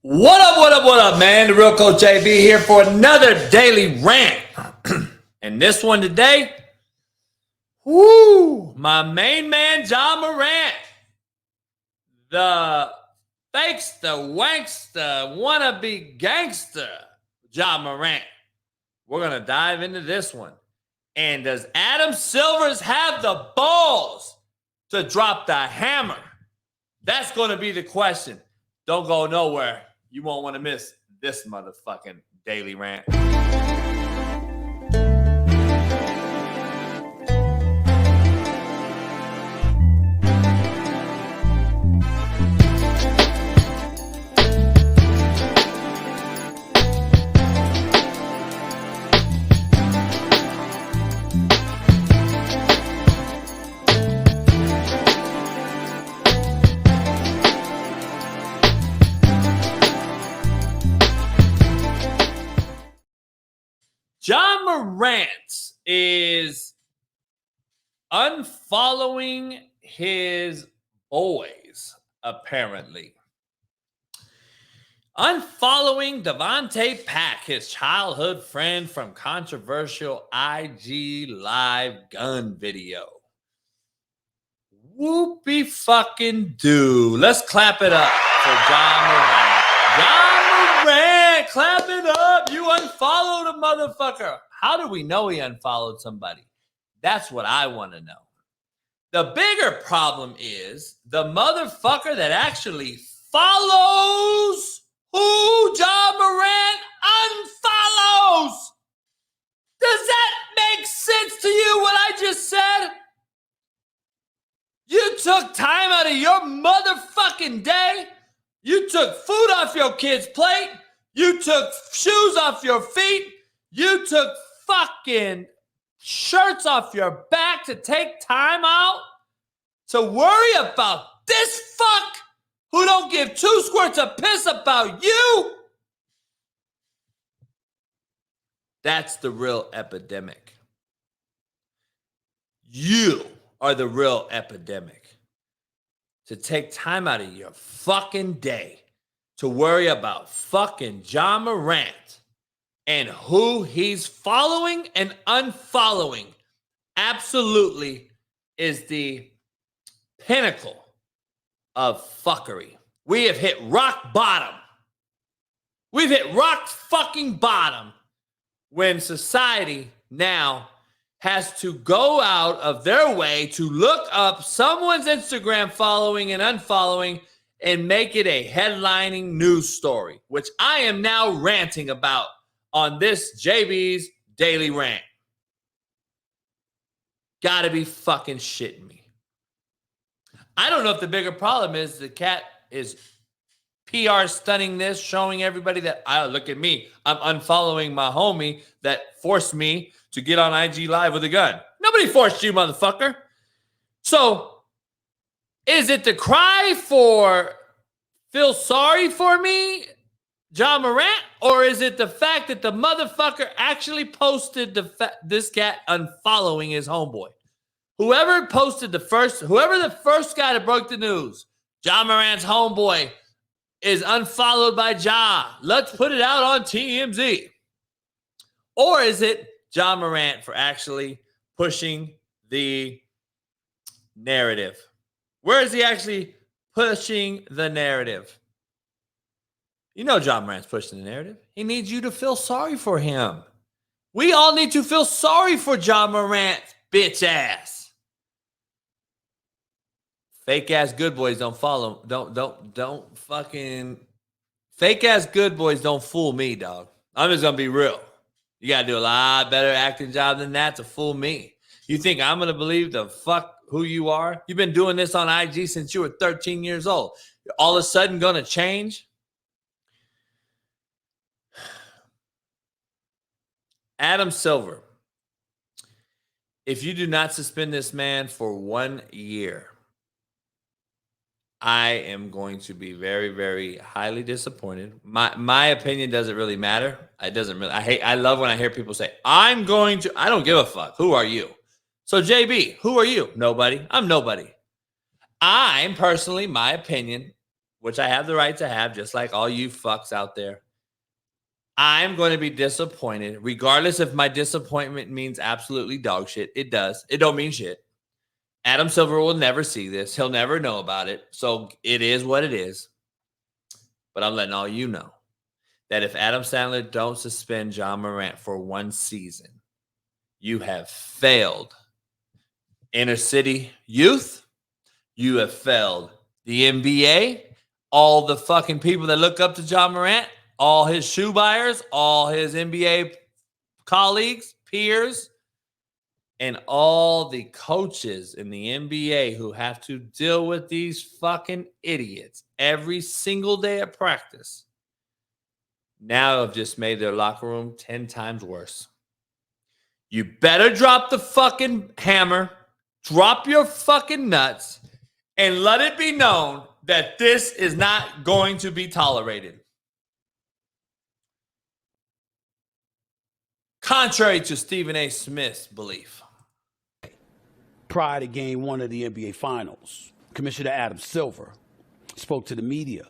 What up, man? The real Coach JB here for another daily rant. And this one today, my main man, Ja Morant. The fakester, wankster, wannabe gangster, Ja Morant. We're going to dive into this one. And does Adam Silver have the balls to drop the hammer? That's going to be the question. Don't go nowhere. You won't want to miss this motherfucking daily rant. Ja Morant is unfollowing his boys, apparently. Unfollowing Devontae Pack, his childhood friend from controversial IG live gun video. Whoopie fucking do. Let's clap it up for Ja Morant. Ja Morant, clap it up. You unfollowed a motherfucker. How do we know he unfollowed somebody? That's what I want to know. The bigger problem is the motherfucker that actually follows who Ja Morant unfollows. Does that make sense to you, what I just said? You took time out of your motherfucking day. You took food off your kid's plate. You took shoes off your feet. You took fucking shirts off your back to take time out to worry about this fuck who don't give two squirts of piss about you. That's the real epidemic. You are the real epidemic. To take time out of your fucking day to worry about fucking Ja Morant and who he's following and unfollowing absolutely is the pinnacle of fuckery. We have hit rock bottom. We've hit rock fucking bottom when society now has to go out of their way to look up someone's Instagram following and unfollowing and make it a headlining news story, which I am now ranting about on this JB's Daily Rant. Gotta be fucking shitting me. I don't know if the bigger problem is the cat is PR stunning this, showing everybody that, look at me, I'm unfollowing my homie that forced me to get on IG Live with a gun. Nobody forced you, motherfucker. So, is it the cry for feel sorry for me, Ja Morant, or is it the fact that the motherfucker actually posted this cat unfollowing his homeboy? Whoever the first guy that broke the news, Ja Morant's homeboy is unfollowed by Ja. Let's put it out on TMZ. Or is it Ja Morant for actually pushing the narrative? Where is he actually pushing the narrative? You know Ja Morant's pushing the narrative. He needs you to feel sorry for him. We all need to feel sorry for Ja Morant, bitch ass. Fake ass good boys don't follow. Don't fucking fake ass good boys don't fool me, dog. I'm just gonna be real. You got to do a lot better acting job than that to fool me. You think I'm going to believe the fuck who you are? You've been doing this on IG since you were 13 years old. You're all of a sudden going to change? Adam Silver, if you do not suspend this man for 1 year, I am going to be very, very highly disappointed. My opinion doesn't really matter. It doesn't really. I love when I hear people say, I don't give a fuck. Who are you? So JB, who are you? Nobody. I'm nobody. I'm personally, my opinion, which I have the right to have, just like all you fucks out there, I'm going to be disappointed, regardless if my disappointment means absolutely dog shit. It does. It don't mean shit. Adam Silver will never see this. He'll never know about it. So it is what it is. But I'm letting all you know that if Adam Sandler don't suspend Ja Morant for one season, you have failed inner city youth. You have failed the NBA, all the fucking people that look up to Ja Morant, all his shoe buyers, all his NBA colleagues, peers, and all the coaches in the NBA who have to deal with these fucking idiots every single day at practice now have just made their locker room 10 times worse. You better drop the fucking hammer, drop your fucking nuts, and let it be known that this is not going to be tolerated. Contrary to Stephen A. Smith's belief. Prior to game 1 of the NBA Finals, Commissioner Adam Silver spoke to the media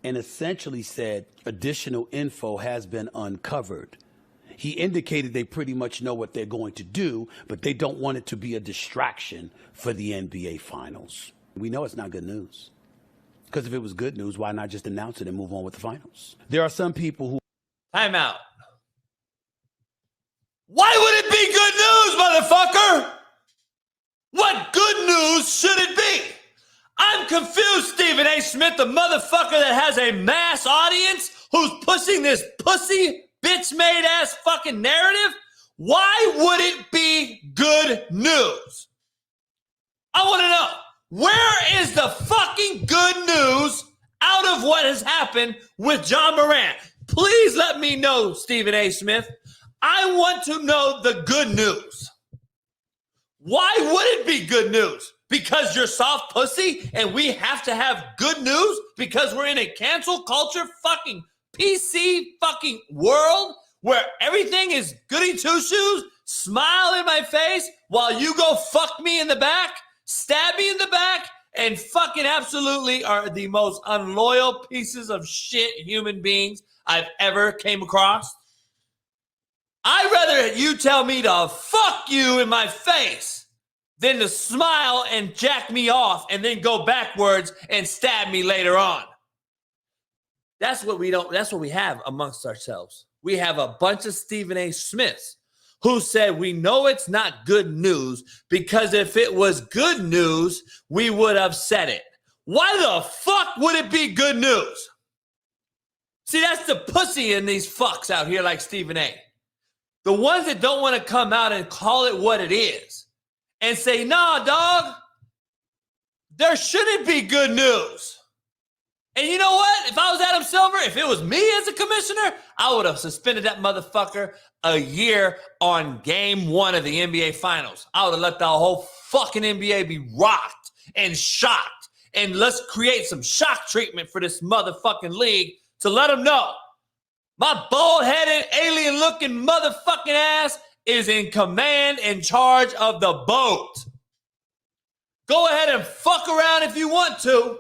and essentially said additional info has been uncovered. He indicated they pretty much know what they're going to do, but they don't want it to be a distraction for the NBA Finals. We know it's not good news. Because if it was good news, why not just announce it and move on with the finals? There are some people who... Time out. Why would it be good news, motherfucker? What good news should it be? I'm confused, Stephen A. Smith, the motherfucker that has a mass audience who's pushing this pussy bitch-made ass fucking narrative. Why would it be good news? I want to know, where is the fucking good news out of what has happened with Ja Morant? Please let me know, Stephen A. Smith. I want to know the good news. Why would it be good news? Because you're soft pussy and we have to have good news because we're in a cancel culture fucking PC fucking world where everything is goody two-shoes, smile in my face while you go fuck me in the back, stab me in the back, and fucking absolutely are the most unloyal pieces of shit human beings I've ever came across. I'd rather you tell me to fuck you in my face than to smile and jack me off and then go backwards and stab me later on. That's what we have amongst ourselves. We have a bunch of Stephen A. Smiths who said we know it's not good news because if it was good news, we would have said it. Why the fuck would it be good news? See, that's the pussy in these fucks out here like Stephen A. The ones that don't want to come out and call it what it is and say, nah, dog, there shouldn't be good news. And you know what? If I was Adam Silver, if it was me as a commissioner, I would have suspended that motherfucker a year on game 1 of the NBA Finals. I would have let the whole fucking NBA be rocked and shocked. And let's create some shock treatment for this motherfucking league to let them know my bald-headed, alien-looking motherfucking ass is in command and charge of the boat. Go ahead and fuck around if you want to.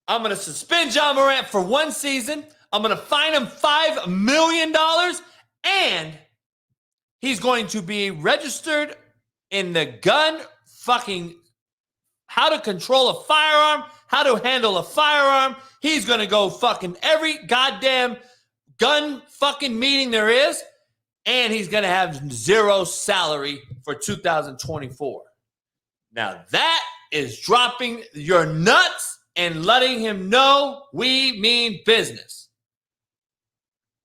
I'm going to suspend Ja Morant for one season. I'm going to fine him $5 million. And he's going to be registered in the gun fucking how to control a firearm, how to handle a firearm. He's going to go fucking every goddamn gun fucking meeting there is. And he's going to have zero salary for 2024. Now that is dropping your nuts and letting him know we mean business.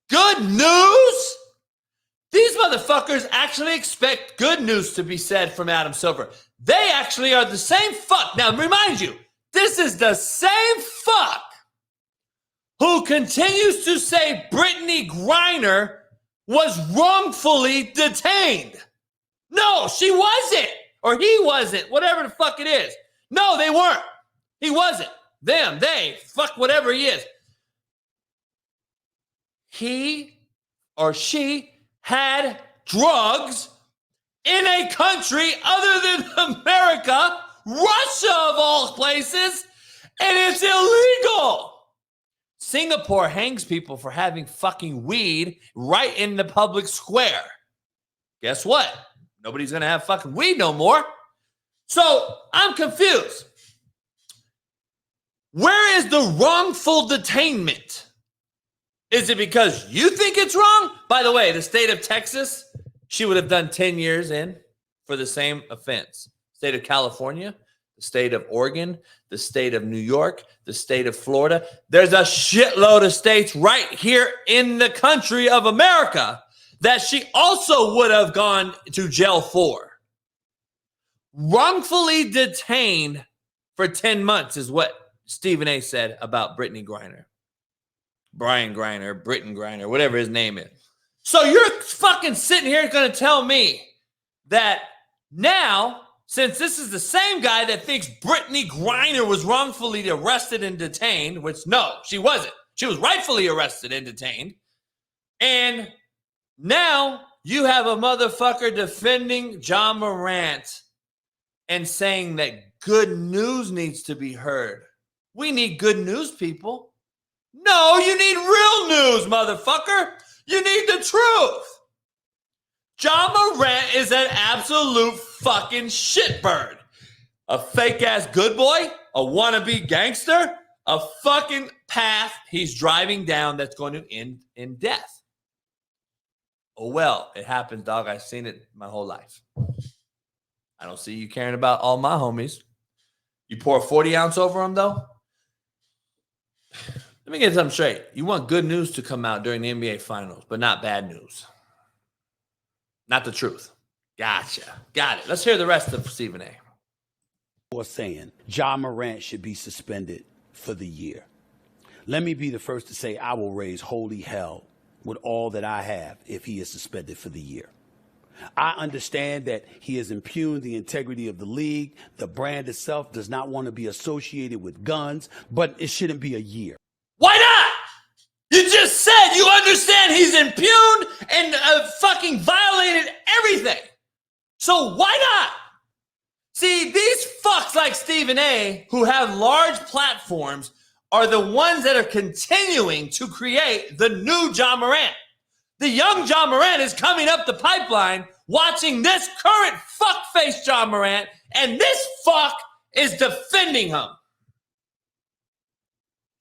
Good news? These motherfuckers actually expect good news to be said from Adam Silver. They actually are the same fuck. Now, remind you, this is the same fuck who continues to say Brittany Griner was wrongfully detained. No, she wasn't. Or he wasn't. Whatever the fuck it is. No, they weren't. He wasn't. Them, they, fuck whatever he is. He or she had drugs in a country other than America, Russia of all places, And it's illegal. Singapore hangs people for having fucking weed right in the public square. Guess what? Nobody's going to have fucking weed no more. So I'm confused. Where is the wrongful detainment? Is it because you think it's wrong? By the way, the state of Texas, she would have done 10 years in for the same offense. State of California, the state of Oregon, the state of New York, the state of Florida. There's a shitload of states right here in the country of America that she also would have gone to jail for. Wrongfully detained for 10 months is what Stephen A. said about Brittany Griner. Brian Griner, Britton Griner, whatever his name is. So you're fucking sitting here going to tell me that now, since this is the same guy that thinks Brittany Griner was wrongfully arrested and detained, which no, she wasn't. She was rightfully arrested and detained. And now you have a motherfucker defending Ja Rant and saying that good news needs to be heard. We need good news, people. No, you need real news, motherfucker. You need the truth. Ja Rant is an absolute fucking shitbird. A fake-ass good boy, a wannabe gangster, a fucking path he's driving down that's going to end in death. Oh, well, it happens, dog. I've seen it my whole life. I don't see you caring about all my homies. You pour a 40 ounce over them, though? Let me get something straight. You want good news to come out during the NBA Finals, but not bad news. Not the truth. Gotcha. Got it. Let's hear the rest of Stephen A. Or saying Ja Morant should be suspended for the year. Let me be the first to say I will raise holy hell with all that I have if he is suspended for the year. I understand that he has impugned the integrity of the league. The brand itself does not want to be associated with guns, but it shouldn't be a year. Why not? You just said you understand he's impugned and fucking violated everything. So why not? See, these fucks like Stephen A, who have large platforms, are the ones that are continuing to create the new Ja Morant. The young Ja Morant is coming up the pipeline watching this current fuckface Ja Morant, and this fuck is defending him.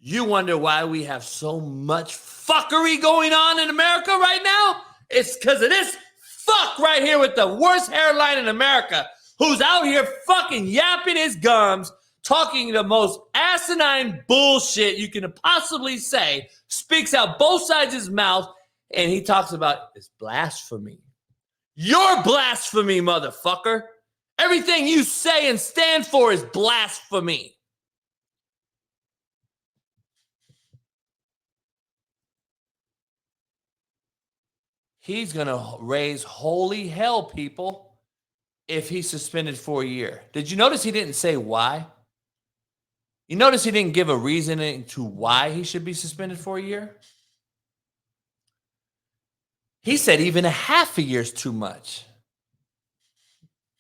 You wonder why we have so much fuckery going on in America right now? It's because of this fuck right here with the worst hairline in America, who's out here fucking yapping his gums, talking the most asinine bullshit you can possibly say, speaks out both sides of his mouth, and he talks about it's blasphemy. You're blasphemy, motherfucker. Everything you say and stand for is blasphemy. He's going to raise holy hell, people, if he's suspended for a year. Did you notice he didn't say why? You notice he didn't give a reasoning to why he should be suspended for a year? He said even a half a year is too much.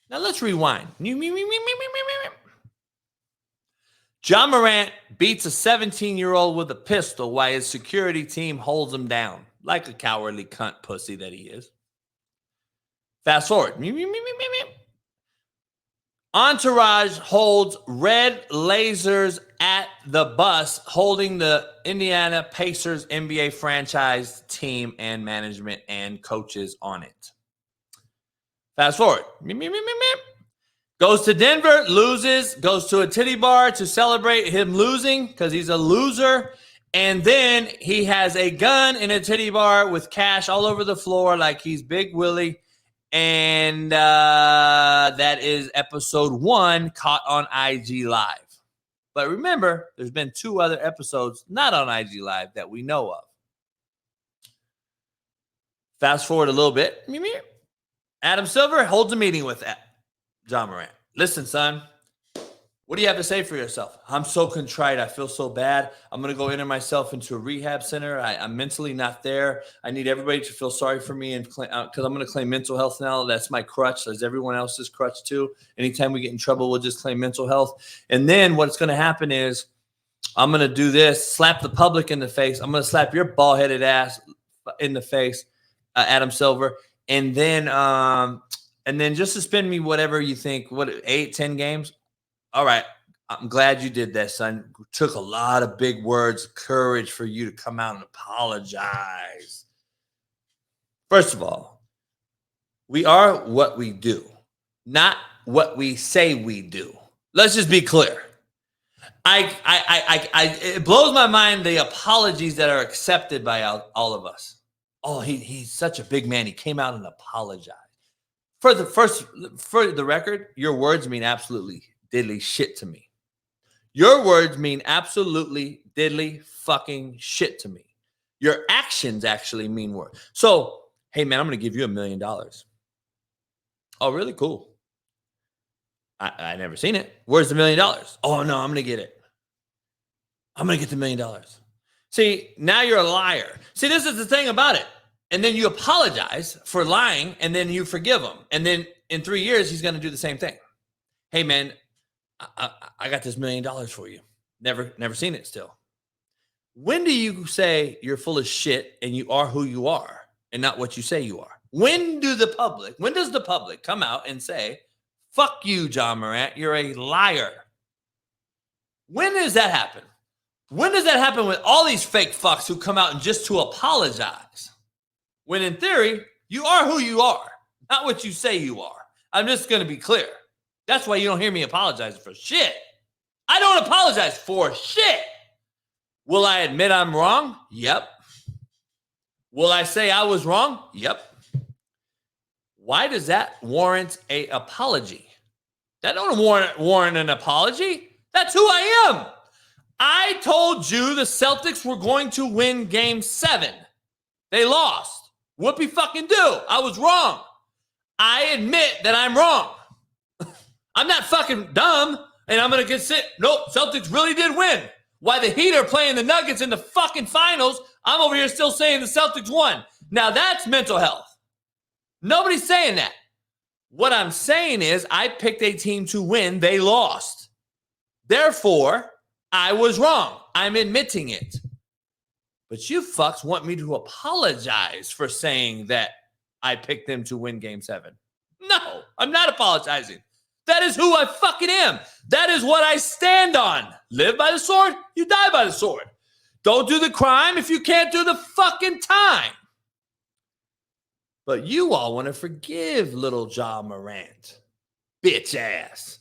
Now let's rewind. Ja Morant beats a 17-year-old with a pistol while his security team holds him down, like a cowardly cunt pussy that he is. Fast forward. Entourage holds red lasers at the bus holding the Indiana Pacers NBA franchise team and management and coaches on it. Fast forward. Goes to Denver, loses, goes to a titty bar to celebrate him losing because he's a loser. And then he has a gun in a titty bar with cash all over the floor like he's Big Willie. And that is episode 1 caught on IG Live. But remember, there's been 2 other episodes not on IG Live that we know of. Fast forward a little bit. Adam Silver holds a meeting with Ja Morant. Listen, son, what do you have to say for yourself? I'm so contrite. I feel so bad. I'm going to go enter myself into a rehab center. I'm mentally not there. I need everybody to feel sorry for me and because I'm going to claim mental health now. That's my crutch. That's everyone else's crutch too. Anytime we get in trouble, we'll just claim mental health. And then what's going to happen is I'm going to do this, slap the public in the face. I'm going to slap your bald-headed ass in the face, Adam Silver. And then just suspend me whatever you think, 8, 10 games? All right. I'm glad you did that, son. It took a lot of big words, courage for you to come out and apologize. First of all, we are what we do, not what we say we do. Let's just be clear. It blows my mind the apologies that are accepted by all of us. Oh, he's such a big man. He came out and apologized. For the record, your words mean absolutely diddly shit to me. Your words mean absolutely diddly fucking shit to me. Your actions actually mean more. So, hey man, I'm going to give you $1 million. Oh, really? Cool. I never seen it. Where's the $1 million? Oh no, I'm going to get it. I'm going to get the $1 million. See, now you're a liar. See, this is the thing about it. And then you apologize for lying, and then you forgive him. And then in 3 years, he's going to do the same thing. Hey, man, I got this $1 million for you. Never seen it still. When do you say you're full of shit and you are who you are and not what you say you are? When does the public come out and say, fuck you, Ja Morant, you're a liar? When does that happen? When does that happen with all these fake fucks who come out and just to apologize? When in theory, you are who you are, not what you say you are. I'm just going to be clear. That's why you don't hear me apologizing for shit. I don't apologize for shit. Will I admit I'm wrong? Yep. Will I say I was wrong? Yep. Why does that warrant an apology? That don't warrant an apology. That's who I am. I told you the Celtics were going to win game 7. They lost. Whoopie fucking do. I was wrong. I admit that I'm wrong. I'm not fucking dumb and I'm going to get sick. Nope, Celtics really did win. Why the Heat are playing the Nuggets in the fucking finals, I'm over here still saying the Celtics won. Now that's mental health. Nobody's saying that. What I'm saying is I picked a team to win. They lost. Therefore, I was wrong. I'm admitting it. But you fucks want me to apologize for saying that I picked them to win game 7. No, I'm not apologizing. That is who I fucking am. That is what I stand on. Live by the sword, you die by the sword. Don't do the crime if you can't do the fucking time. But you all want to forgive little Ja Morant. Bitch ass.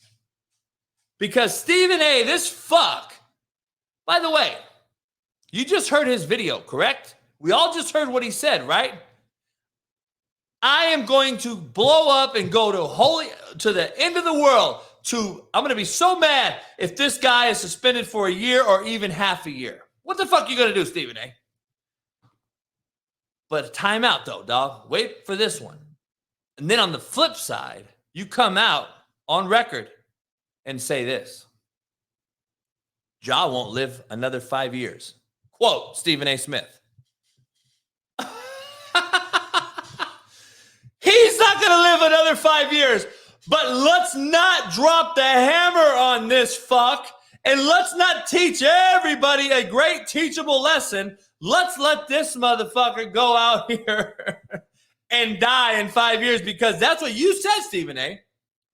Because Stephen A., this fuck, by the way, you just heard his video, correct? We all just heard what he said, right? I am going to blow up and go to the end of the world. I'm going to be so mad if this guy is suspended for a year or even half a year. What the fuck you going to do, Stephen A? But time out, though, dog. Wait for this one. And then on the flip side, you come out on record and say this. Ja won't live another 5 years. Quote, Stephen A. Smith. He's not going to live another 5 years. But let's not drop the hammer on this fuck. And let's not teach everybody a great teachable lesson. Let's let this motherfucker go out here and die in 5 years because that's what you said, Stephen A.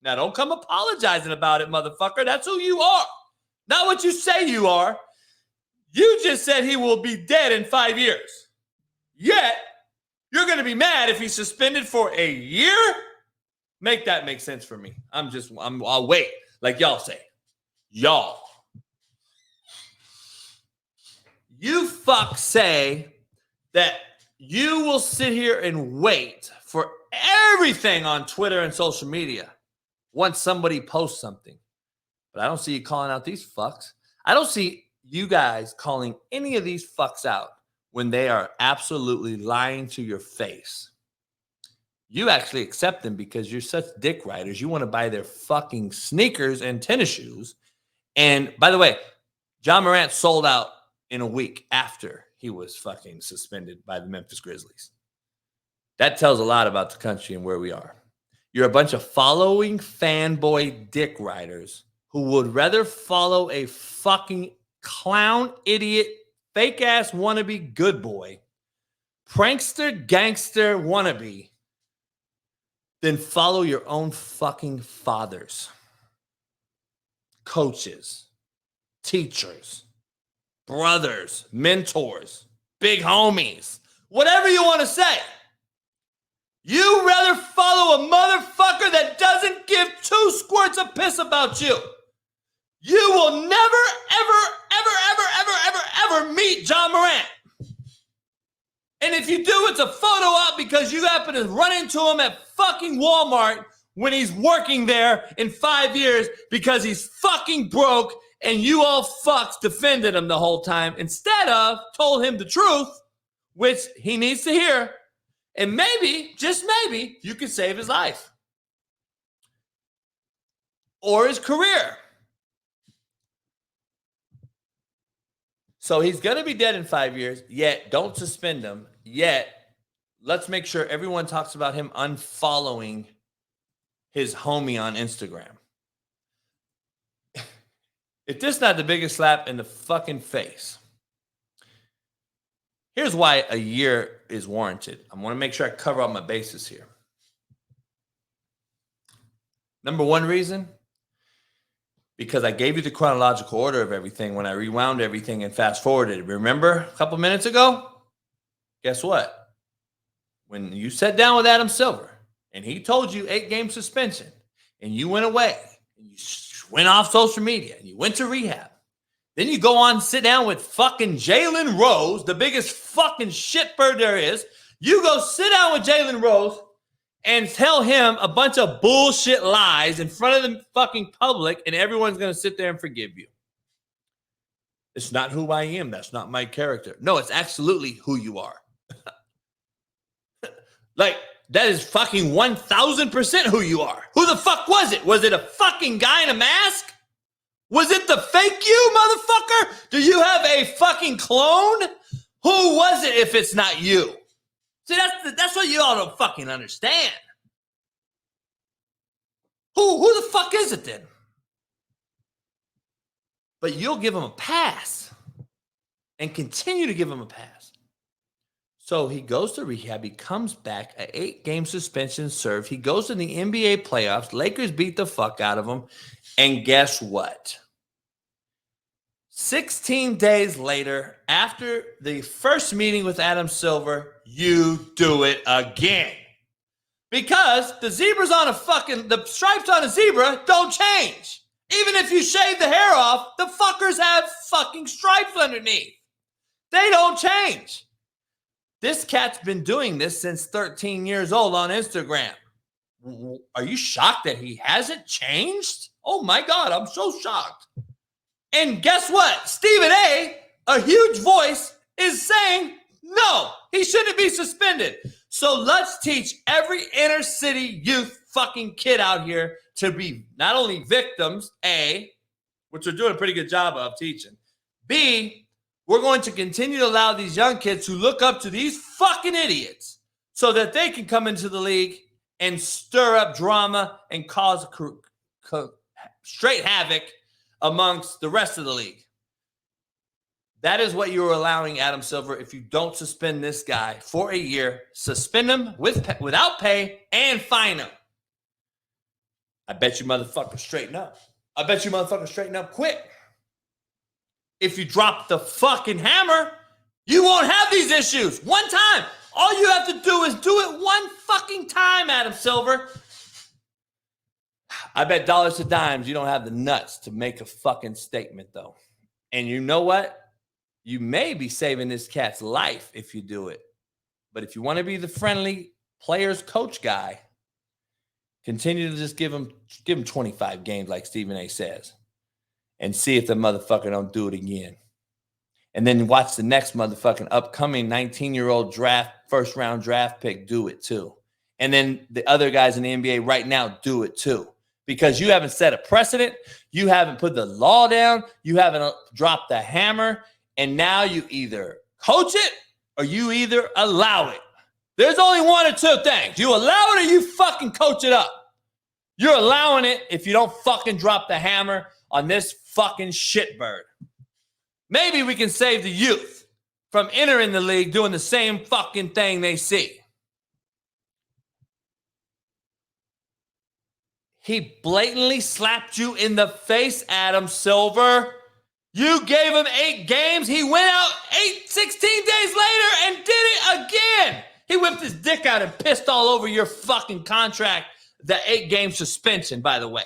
Now, don't come apologizing about it, motherfucker. That's who you are. Not what you say you are. You just said he will be dead in 5 years. Yet, you're going to be mad if he's suspended for a year? Make that make sense for me. I'll wait. Like y'all say. Y'all. You fuck say that you will sit here and wait for everything on Twitter and social media once somebody posts something. But I don't see you calling out these fucks. I don't see you guys calling any of these fucks out when they are absolutely lying to your face. You actually accept them because you're such dick riders. You want to buy their fucking sneakers and tennis shoes. And by the way, Ja Morant sold out in a week after he was fucking suspended by the Memphis Grizzlies. That tells a lot about the country and where we are. You're a bunch of following fanboy dick riders who would rather follow a fucking clown, idiot, fake-ass wannabe good boy, prankster, gangster wannabe, then follow your own fucking fathers, coaches, teachers, brothers, mentors, big homies, whatever you want to say. You rather follow a motherfucker that doesn't give 2 squirts of piss about you. You will never, ever, ever, ever, ever, ever, ever meet Ja Morant. And if you do, it's a photo op because you happen to run into him at fucking Walmart when he's working there in 5 years because he's fucking broke and you all fucks defended him the whole time instead of told him the truth, which he needs to hear. And maybe, just maybe, you could save his life or his career. So he's going to be dead in 5 years, yet don't suspend him, yet let's make sure everyone talks about him unfollowing his homie on Instagram. If this is not the biggest slap in the fucking face, here's why a year is warranted. I want to make sure I cover all my bases here. Number one reason, because I gave you the chronological order of everything when I rewound everything and fast forwarded. Remember a couple minutes ago? Guess what? When you sat down with Adam Silver and he told you 8-game suspension and you went away and you went off social media and you went to rehab, then you go on and sit down with fucking Jalen Rose, the biggest fucking shitbird there is. You go sit down with Jalen Rose and tell him a bunch of bullshit lies in front of the fucking public, and everyone's going to sit there and forgive you. It's not who I am. That's not my character. No, it's absolutely who you are. Like, that is fucking 1,000% who you are. Who the fuck was it? Was it a fucking guy in a mask? Was it the fake you, motherfucker? Do you have a fucking clone? Who was it if it's not you? See, that's what you all don't fucking understand. Who the fuck is it then? But you'll give him a pass and continue to give him a pass. So he goes to rehab. He comes back, an 8-game suspension served. He goes to the NBA playoffs. Lakers beat the fuck out of him. And guess what? 16 days later, after the first meeting with Adam Silver, you do it again. Because the the stripes on a zebra don't change. Even if you shave the hair off, the fuckers have fucking stripes underneath. They don't change. This cat's been doing this since 13 years old on Instagram. Are you shocked that he hasn't changed? Oh my God, I'm so shocked. And guess what? Stephen A huge voice, is saying, no, he shouldn't be suspended. So let's teach every inner city youth fucking kid out here to be not only victims, A, which we're doing a pretty good job of teaching, B, we're going to continue to allow these young kids who look up to these fucking idiots so that they can come into the league and stir up drama and cause straight havoc amongst the rest of the league. That is what you're allowing Adam Silver. If you don't suspend this guy for a year, suspend him without pay and fine him. I bet you motherfuckers straighten up. I bet you motherfuckers straighten up quick. If you drop the fucking hammer, you won't have these issues. One time. All you have to do is do it one fucking time, Adam Silver. I bet dollars to dimes you don't have the nuts to make a fucking statement, though. And you know what? You may be saving this cat's life if you do it. But if you want to be the friendly players coach guy, continue to just give him 25 games like Stephen A says and see if the motherfucker don't do it again. And then watch the next motherfucking upcoming 19-year-old first-round draft pick do it too. And then the other guys in the NBA right now do it too. Because you haven't set a precedent. You haven't put the law down. You haven't dropped the hammer. And now you either coach it or you either allow it. There's only one or two things. You allow it or you fucking coach it up. You're allowing it if you don't fucking drop the hammer on this fucking shitbird. Maybe we can save the youth from entering the league doing the same fucking thing they see. He blatantly slapped you in the face, Adam Silver. You gave him 8 games. He went out 16 days later and did it again. He whipped his dick out and pissed all over your fucking contract. The 8-game suspension, by the way.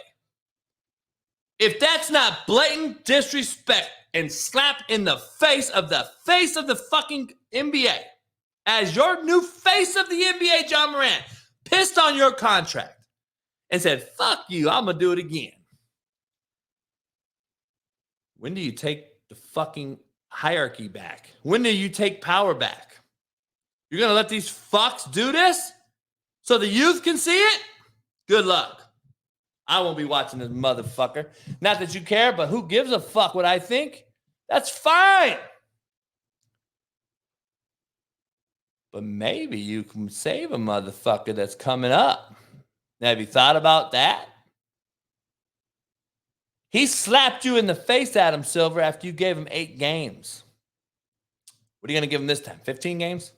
If that's not blatant disrespect and slap in the face of the fucking NBA, as your new face of the NBA, Ja Rant, pissed on your contract and said, fuck you, I'm going to do it again. When do you take the fucking hierarchy back? When do you take power back? You're going to let these fucks do this so the youth can see it? Good luck. I won't be watching this motherfucker. Not that you care, but who gives a fuck what I think? That's fine. But maybe you can save a motherfucker that's coming up. Now, have you thought about that? He slapped you in the face, Adam Silver, after you gave him 8 games. What are you going to give him this time? 15 games?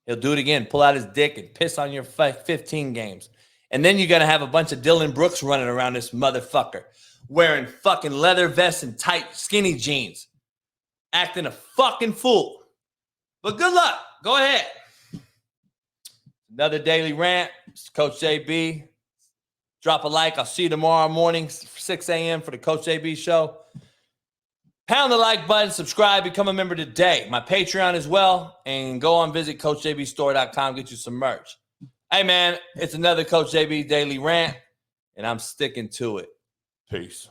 He'll do it again, pull out his dick and piss on your 15 games. And then you're going to have a bunch of Dylan Brooks running around this motherfucker, wearing fucking leather vests and tight skinny jeans, acting a fucking fool. But good luck. Go ahead. Another daily rant. It's Coach JB. Drop a like. I'll see you tomorrow morning, 6 a.m. for the Coach JB show. Pound the like button, subscribe, become a member today. My Patreon as well. And go on, visit CoachJBStore.com, get you some merch. Hey, man, it's another Coach JB Daily Rant, and I'm sticking to it. Peace.